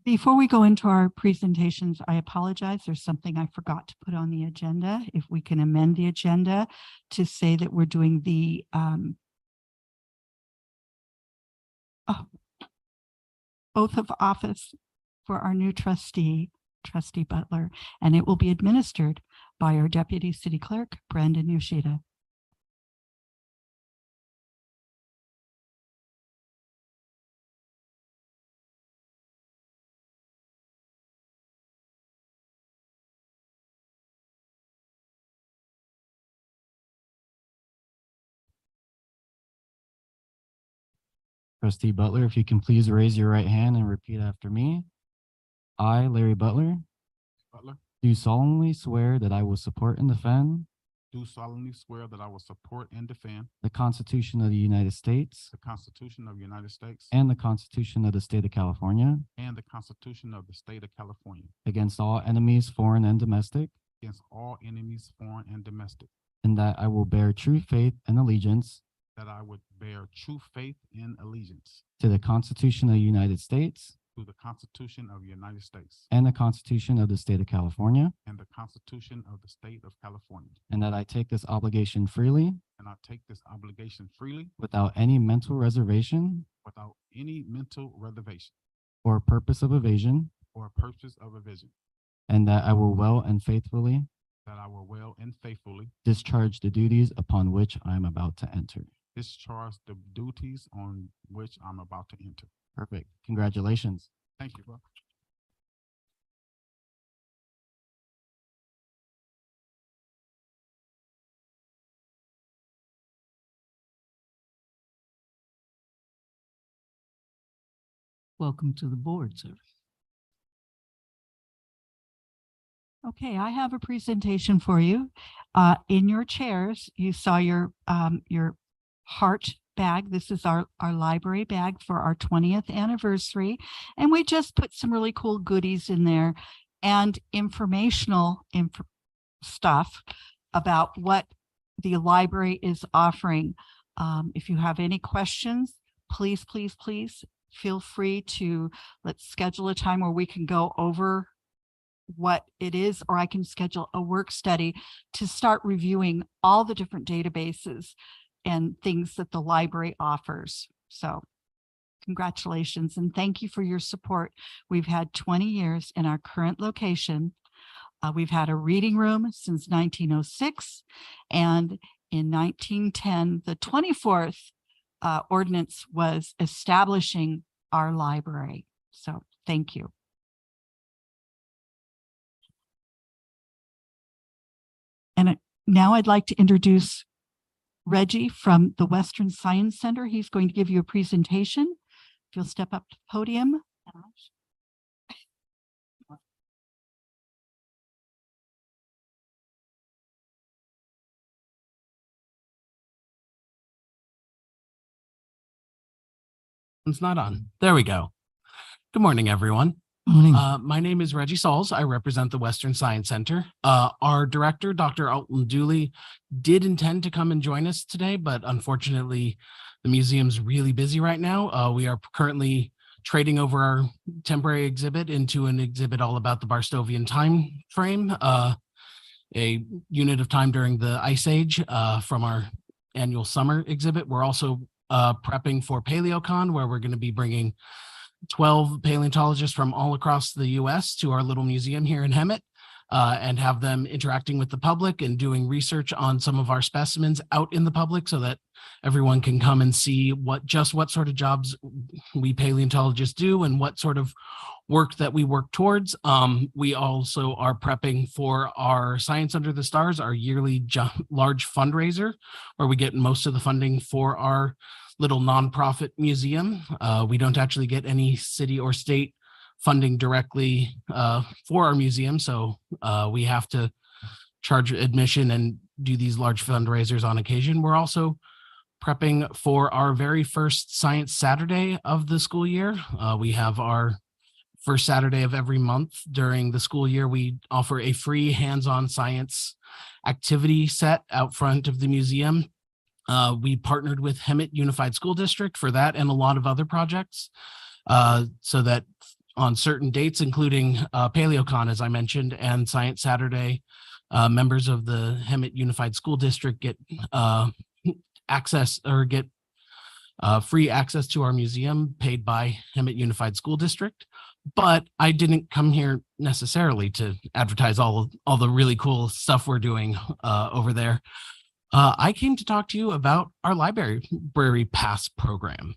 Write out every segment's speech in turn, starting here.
Before we go into our presentations, I apologize. There's something I forgot to put on the agenda. If we can amend the agenda to say that we're doing the oath of office for our new trustee, Trustee Butler, and it will be administered by our Deputy City Clerk, Brandon Yoshida. Trustee Butler, if you can please raise your right hand and repeat after me. I, Larry Butler, do solemnly swear that I will support and defend Do solemnly swear that I will support and defend the Constitution of the United States the Constitution of the United States and the Constitution of the State of California and the Constitution of the State of California against all enemies, foreign and domestic, against all enemies, foreign and domestic, and that I will bear true faith and allegiance that I would bear true faith and allegiance to the Constitution of the United States to the Constitution of the United States and the Constitution of the State of California, and the Constitution of the State of California, and that I take this obligation freely and I take this obligation freely without any mental reservation without any mental reservation or purpose of evasion, or purpose of evasion, and that I will well and faithfully that I will well and faithfully discharge the duties upon which I am about to enter. discharge the duties on which I'm about to enter. Perfect. Congratulations. Thank you, bro. Welcome to the board, sir. Okay, I have a presentation for you. In your chairs, you saw your heart bag. This is our library bag for our 20th anniversary. And we just put some really cool goodies in there and informational stuff about what the library is offering. If you have any questions, please feel free to, let's schedule a time where we can go over what it is, or I can schedule a work study to start reviewing all the different databases and things that the library offers. So congratulations and thank you for your support. We've had 20 years in our current location. We've had a reading room since 1906, and in 1910, the 24th ordinance was establishing our library. So thank you. And now I'd like to introduce Reggie from the Western Science Center. He's going to give you a presentation. If you'll step up to the podium. It's not on. There we go. Good morning, everyone. Morning. My name is Reggie Sauls. I represent the Western Science Center. Our director, Dr. Alton Dooley, did intend to come and join us today, but unfortunately, the museum's really busy right now. We are currently trading over our temporary exhibit into an exhibit all about the Barstovian time frame, a unit of time during the Ice Age from our annual summer exhibit. We're also prepping for PaleoCon, where we're going to be bringing 12 paleontologists from all across the US to our little museum here in Hemet and have them interacting with the public and doing research on some of our specimens out in the public so that everyone can come and see what sort of jobs we paleontologists do and what sort of work that we work towards. We also are prepping for our Science Under the Stars, our yearly large fundraiser, where we get most of the funding for our little nonprofit museum. We don't actually get any city or state funding directly for our museum, so we have to charge admission and do these large fundraisers on occasion. We're also prepping for our very first Science Saturday of the school year. We have our first Saturday of every month during the school year. We offer a free hands-on science activity set out front of the museum. We partnered with Hemet Unified School District for that and a lot of other projects so that on certain dates, including PaleoCon, as I mentioned, and Science Saturday. Members of the Hemet Unified School District get access or get free access to our museum paid by Hemet Unified School District. But I didn't come here necessarily to advertise all the really cool stuff we're doing over there. I came to talk to you about our library pass program.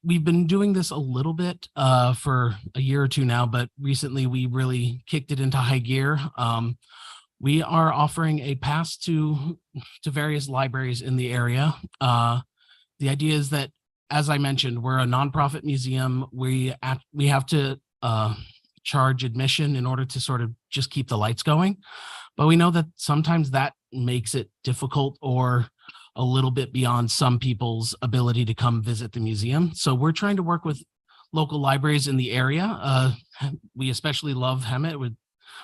We've been doing this a little bit for a year or two now, but recently we really kicked it into high gear. We are offering a pass to various libraries in the area. The idea is that, as I mentioned, we're a nonprofit museum. We have to charge admission in order to sort of just keep the lights going. But we know that sometimes that makes it difficult or a little bit beyond some people's ability to come visit the museum. So we're trying to work with local libraries in the area. We especially love Hemet.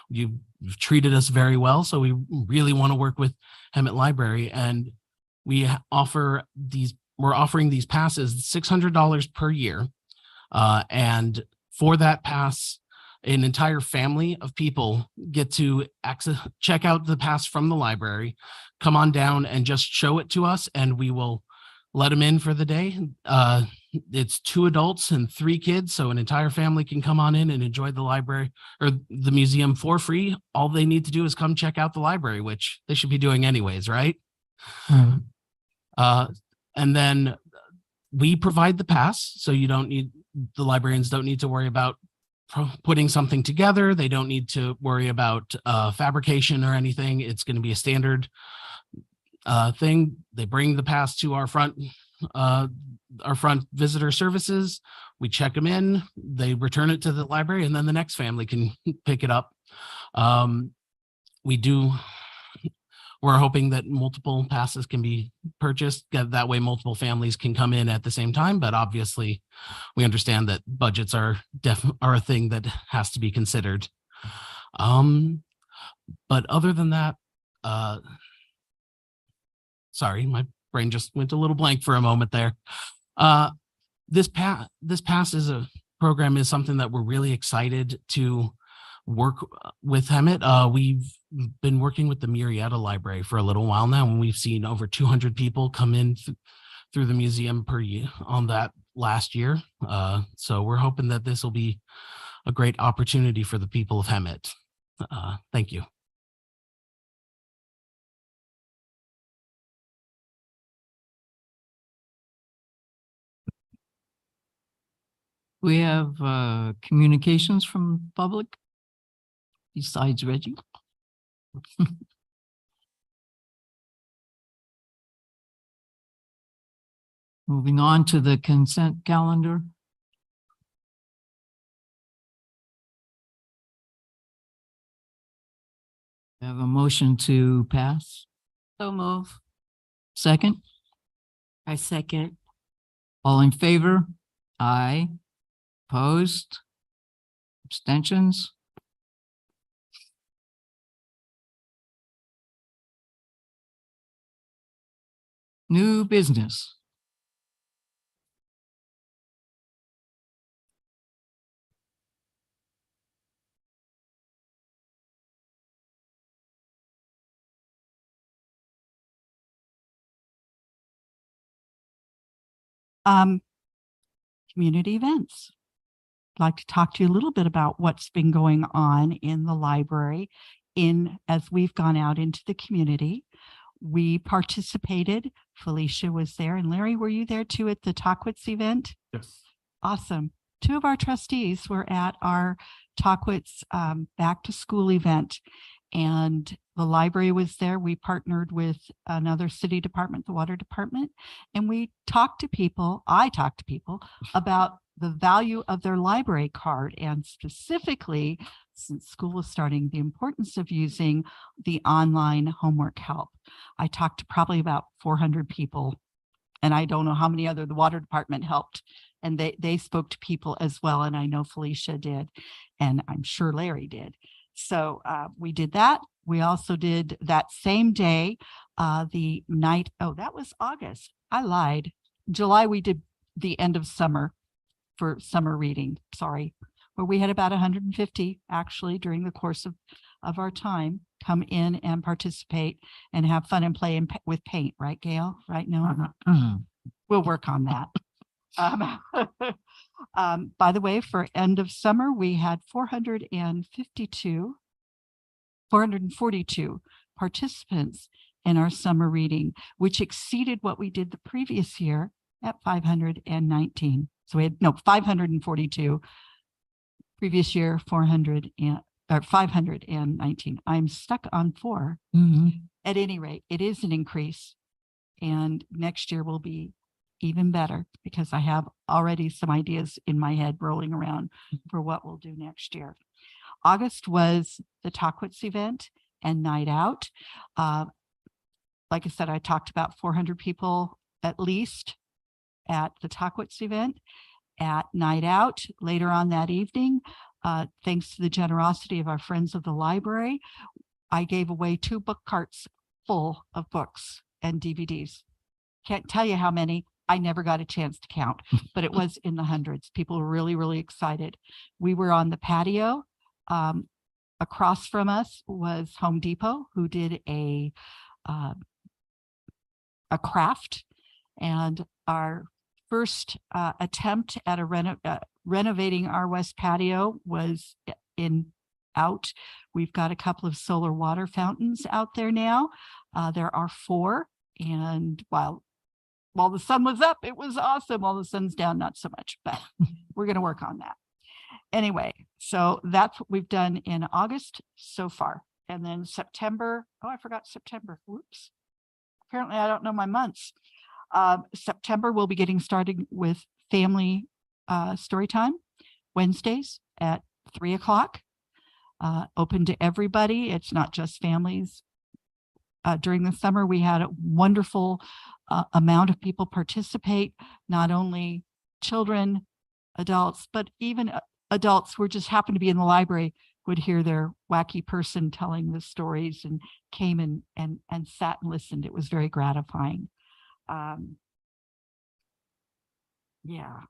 You've treated us very well, so we really want to work with Hemet Library, and we're offering these passes $600 per year. And for that pass, an entire family of people get to check out the pass from the library, come on down and just show it to us, and we will let them in for the day. It's 2 adults and 3 kids, so an entire family can come on in and enjoy the library or the museum for free. All they need to do is come check out the library, which they should be doing anyways, right? Right. And then we provide the pass, so the librarians don't need to worry about putting something together. They don't need to worry about fabrication or anything. It's going to be a standard thing. They bring the pass to our front visitor services. We check them in, they return it to the library, and then the next family can pick it up. We're hoping that multiple passes can be purchased. That way multiple families can come in at the same time. But obviously we understand that budgets are a thing that has to be considered. But other than that, sorry, my brain just went a little blank for a moment there. This pass program is something that we're really excited to work with Hemet. We've been working with the Murrieta Library for a little while now, and we've seen over 200 people come in through the museum per year on that last year. So we're hoping that this will be a great opportunity for the people of Hemet. Thank you. We have communications from public besides Reggie. Moving on to the consent calendar. I have a motion to pass. So move. Second, I second. all in favor? Aye. Opposed? Abstentions? New business. Community events. I'd like to talk to you a little bit about what's been going on in the library as we've gone out into the community. We participated. Felicia was there, and Larry, were you there too at the Talkwitz event? Yes. Awesome. 2 of our trustees were at our Talkwitz back to school event, and the library was there. We partnered with another city department, the water department, and we talked to people. I talked to people about the value of their library card, and specifically, since school was starting, the importance of using the online homework help. I talked to probably about 400 people, and I don't know how many other the water department helped, and they spoke to people as well. And I know Felicia did, and I'm sure Larry did. So we did that. We also did that same day, the night. Oh, that was August. I lied. July, we did the end of summer. for summer reading, sorry, where we had about 150 actually during the course of our time come in and participate and have fun and play with paint, right, Gail? Right now, we'll work on that. By the way, for end of summer, we had 442 participants in our summer reading, which exceeded what we did the previous year at 519. So we had 542. Previous year, 519. I'm stuck on 4. At any rate, it is an increase, and next year will be even better because I have already some ideas in my head rolling around for what we'll do next year. August was the Talkwitz event and night out. Like I said, I talked about 400 people at least at the Talkwitz event. At night out later on that evening, thanks to the generosity of our friends of the library, I gave away 2 book carts full of books and DVDs. Can't tell you how many. I never got a chance to count, but it was in the hundreds. People were really, really excited. We were on the patio. Across from us was Home Depot, who did a craft, and our first attempt at renovating our west patio was out. We've got a couple of solar water fountains out there now. There are 4, and while the sun was up, it was awesome. While the sun's down, not so much, but we're going to work on that. Anyway, so that's what we've done in August so far. And then September, I forgot September. Whoops. Apparently I don't know my months. September, we'll be getting started with family story time Wednesdays at 3:00. Open to everybody. It's not just families. During the summer, we had a wonderful amount of people participate, not only children, adults, but even adults who just happened to be in the library would hear their wacky person telling the stories and came and sat and listened. It was very gratifying. Yeah.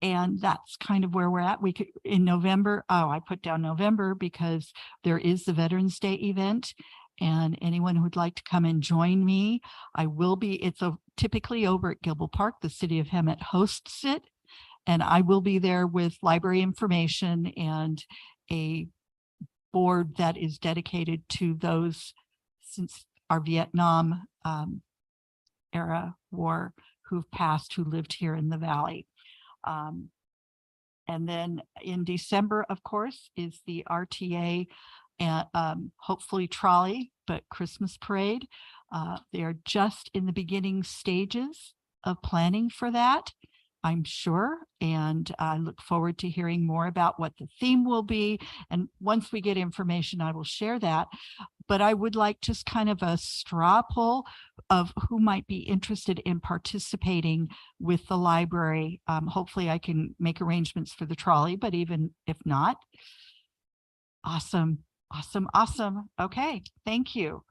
And that's kind of where we're at. We could in November. I put down November because there is the Veterans Day event, and anyone who would like to come and join me, I will be. It's typically over at Gilbo Park. The city of Hemet hosts it, and I will be there with library information and a board that is dedicated to those since our Vietnam era war who've passed, who lived here in the Valley. And then in December, of course, is the RTA and hopefully trolley, but Christmas parade. They are just in the beginning stages of planning for that, I'm sure. And I look forward to hearing more about what the theme will be. And once we get information, I will share that. But I would like just kind of a straw poll of who might be interested in participating with the library. Hopefully I can make arrangements for the trolley, but even if not, awesome. Okay, thank you.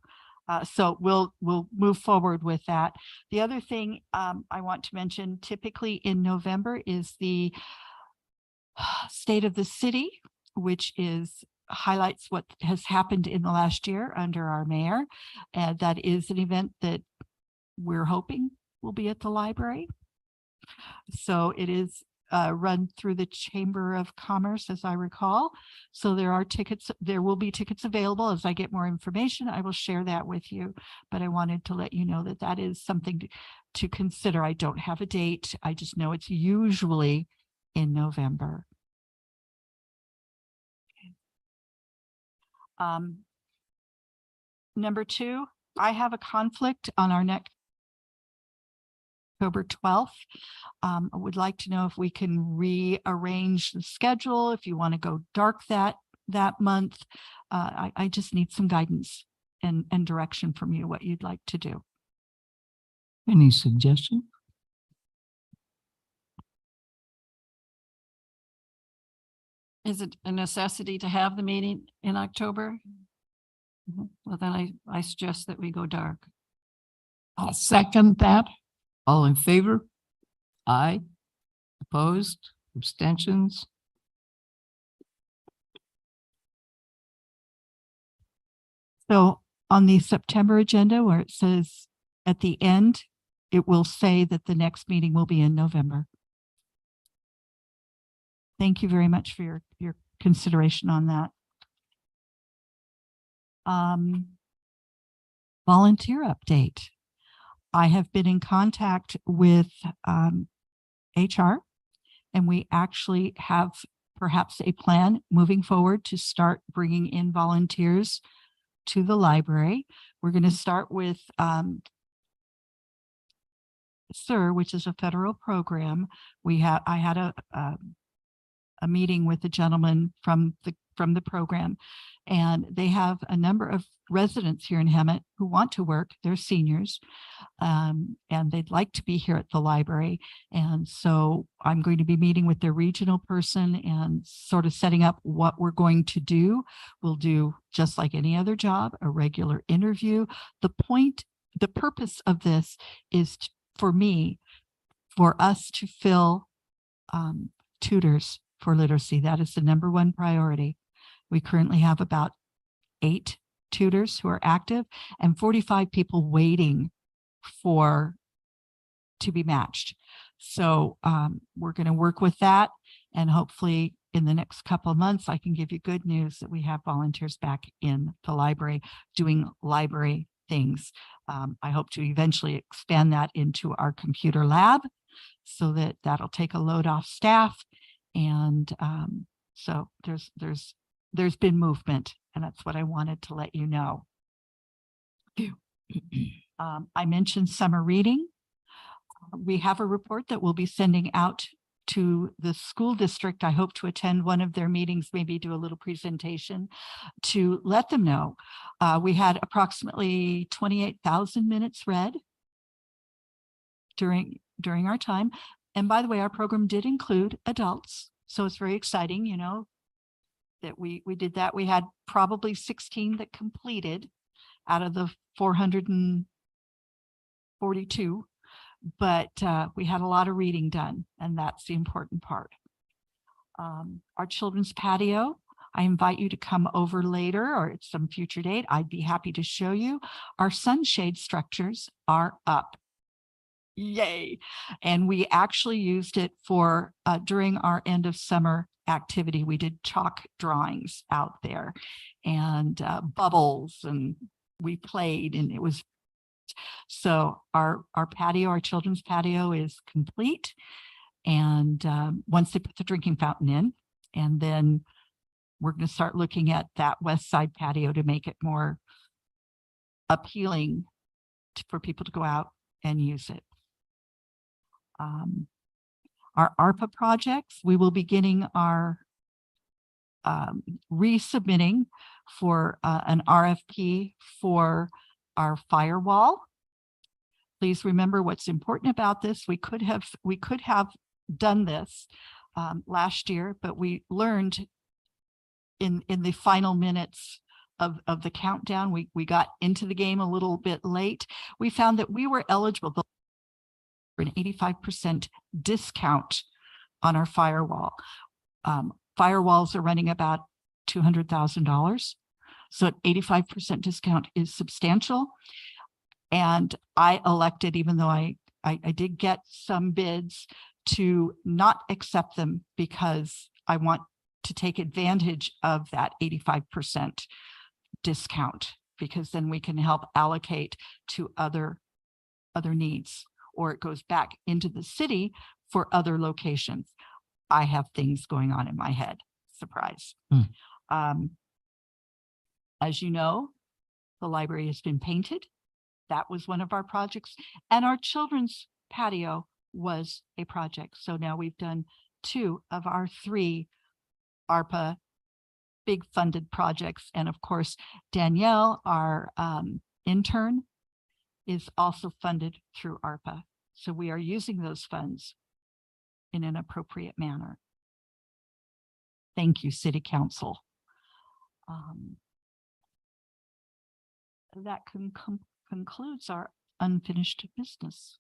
So we'll move forward with that. The other thing I want to mention, typically in November, is the State of the City, which highlights what has happened in the last year under our mayor. And that is an event that we're hoping will be at the library. So it is run through the Chamber of Commerce, as I recall. So there will be tickets available. As I get more information, I will share that with you. But I wanted to let you know that that is something to consider. I don't have a date. I just know it's usually in November. Number 2, I have a conflict on our next October 12th. I would like to know if we can rearrange the schedule, if you want to go dark that month. I just need some guidance and direction from you, what you'd like to do. Any suggestion? Is it a necessity to have the meeting in October? Well, then I suggest that we go dark. I'll second that. All in favor? Aye. Opposed? Abstentions? So on the September agenda where it says at the end, it will say that the next meeting will be in November. Thank you very much for your consideration on that. Volunteer update. I have been in contact with HR, and we actually have perhaps a plan moving forward to start bringing in volunteers to the library. We're going to start with SIR, which is a federal program. I had a meeting with a gentleman from the program, and they have a number of residents here in Hemet who want to work. They're seniors, and they'd like to be here at the library. And so I'm going to be meeting with their regional person and sort of setting up what we're going to do. We'll do, just like any other job, a regular interview. The purpose of this is for us to fill tutors for literacy. That is the number one priority. We currently have about 8 tutors who are active and 45 people waiting to be matched. So we're going to work with that, and hopefully in the next couple of months, I can give you good news that we have volunteers back in the library doing library things. I hope to eventually expand that into our computer lab so that'll take a load off staff. And so there's been movement, and that's what I wanted to let you know. I mentioned summer reading. We have a report that we'll be sending out to the school district. I hope to attend one of their meetings, maybe do a little presentation to let them know. We had approximately 28,000 minutes read during our time. And by the way, our program did include adults. So it's very exciting, you know, that we did that. We had probably 16 that completed out of the 442, but we had a lot of reading done, and that's the important part. Our children's patio, I invite you to come over later or at some future date. I'd be happy to show you. Our sunshade structures are up. Yay. And we actually used it for during our end of summer activity. We did chalk drawings out there and bubbles, and we played, and it was so our patio, our children's patio is complete. And once they put the drinking fountain in, and then we're going to start looking at that west side patio to make it more appealing for people to go out and use it. Our ARPA projects, we will be getting our resubmitting for an RFP for our firewall. Please remember what's important about this. We could have done this last year, but we learned in the final minutes of the countdown, we got into the game a little bit late. We found that we were eligible for an 85% discount on our firewall. Firewalls are running about $200,000. So an 85% discount is substantial. And I elected, even though I did get some bids, to not accept them because I want to take advantage of that 85% discount, because then we can help allocate to other needs, or it goes back into the city for other locations. I have things going on in my head. Surprise. As you know, the library has been painted. That was one of our projects, and our children's patio was a project. So now we've done 2 of our 3 ARPA big funded projects. And of course, Danielle, our intern, is also funded through ARPA. So we are using those funds in an appropriate manner. Thank you, City Council. That concludes our unfinished business.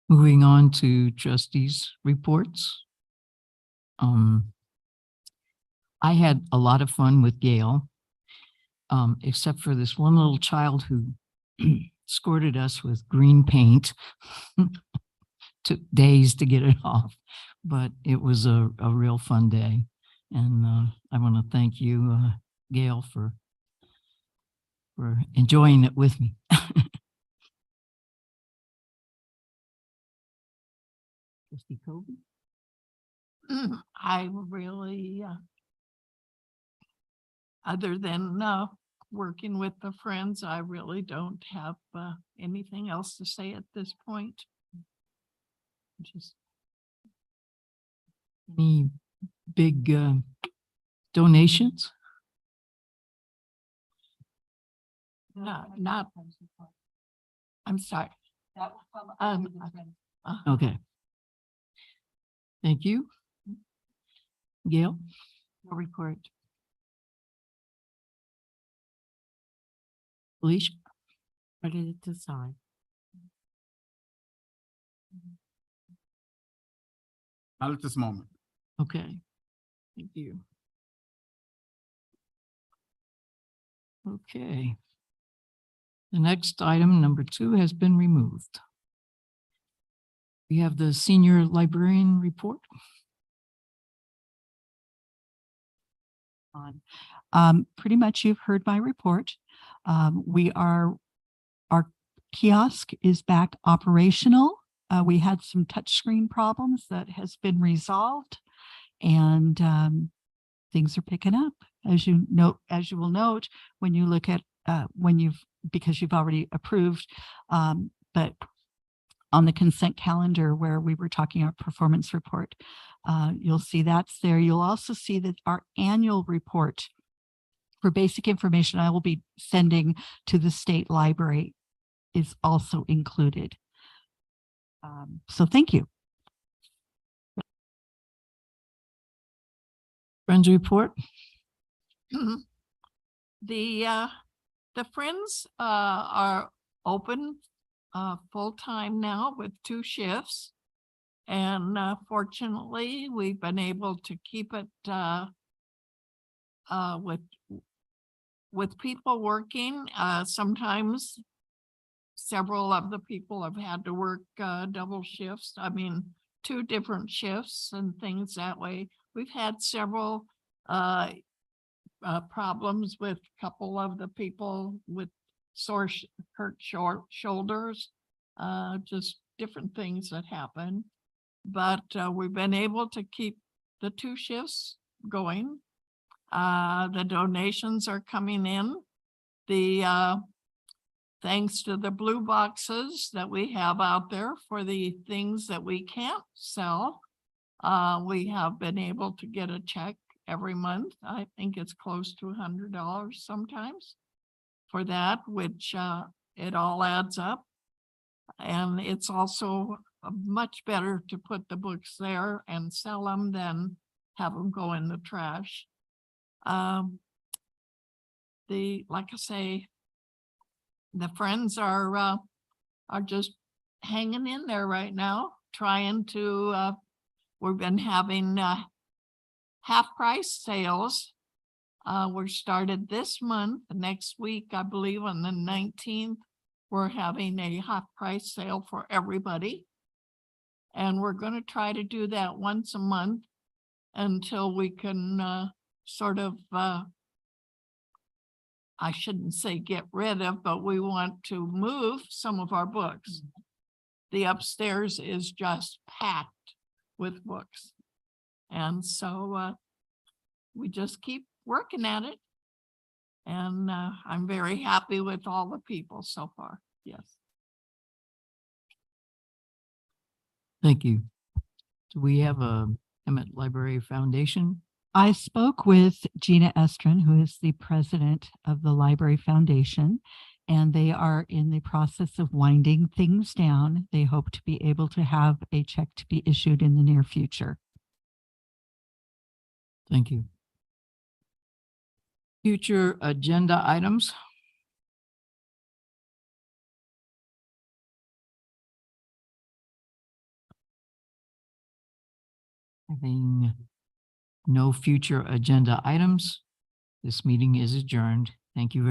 Moving on to trustees' reports. I had a lot of fun with Gail, except for this one little child who squirted us with green paint. Took days to get it off, but it was a real fun day. And I want to thank you, Gail, for enjoying it with me. Trustee Kobe? I really, other than working with the friends, I really don't have anything else to say at this point. Just any big donations? Not, I'm sorry. Okay. Thank you. Gail? No report. Alicia? Ready to sign. Not at this moment. Okay. Thank you. Okay. The next item, number 2, has been removed. We have the senior librarian report. Pretty much you've heard my report. Our kiosk is back operational. We had some touchscreen problems that has been resolved, and things are picking up. As you will note when you look at because you've already approved, but on the consent calendar where we were talking our performance report, you'll see that's there. You'll also see that our annual report for basic information I will be sending to the state library is also included. So thank you. Friends report. The friends are open full-time now with 2 shifts. And fortunately, we've been able to keep it with people working. Sometimes several of the people have had to work double shifts. I mean, 2 different shifts and things that way. We've had several problems with a couple of the people with hurt shoulders, just different things that happen. But we've been able to keep the 2 shifts going. The donations are coming in. Thanks to the blue boxes that we have out there for the things that we can't sell, we have been able to get a check every month. I think it's close to $100 sometimes for that, which it all adds up. And it's also much better to put the books there and sell them than have them go in the trash. Like I say, the friends are just hanging in there right now, trying to, we've been having half-price sales. We're started this month. Next week, I believe on the 19th, we're having a half-price sale for everybody. And we're going to try to do that once a month until we can sort of, I shouldn't say get rid of, but we want to move some of our books. The upstairs is just packed with books. And so we just keep working at it. And I'm very happy with all the people so far. Yes. Thank you. Do we have a Hemet Library Foundation? I spoke with Gina Estrin, who is the president of the Library Foundation, and they are in the process of winding things down. They hope to be able to have a check to be issued in the near future. Thank you. Future agenda items. Having no future agenda items, this meeting is adjourned. Thank you.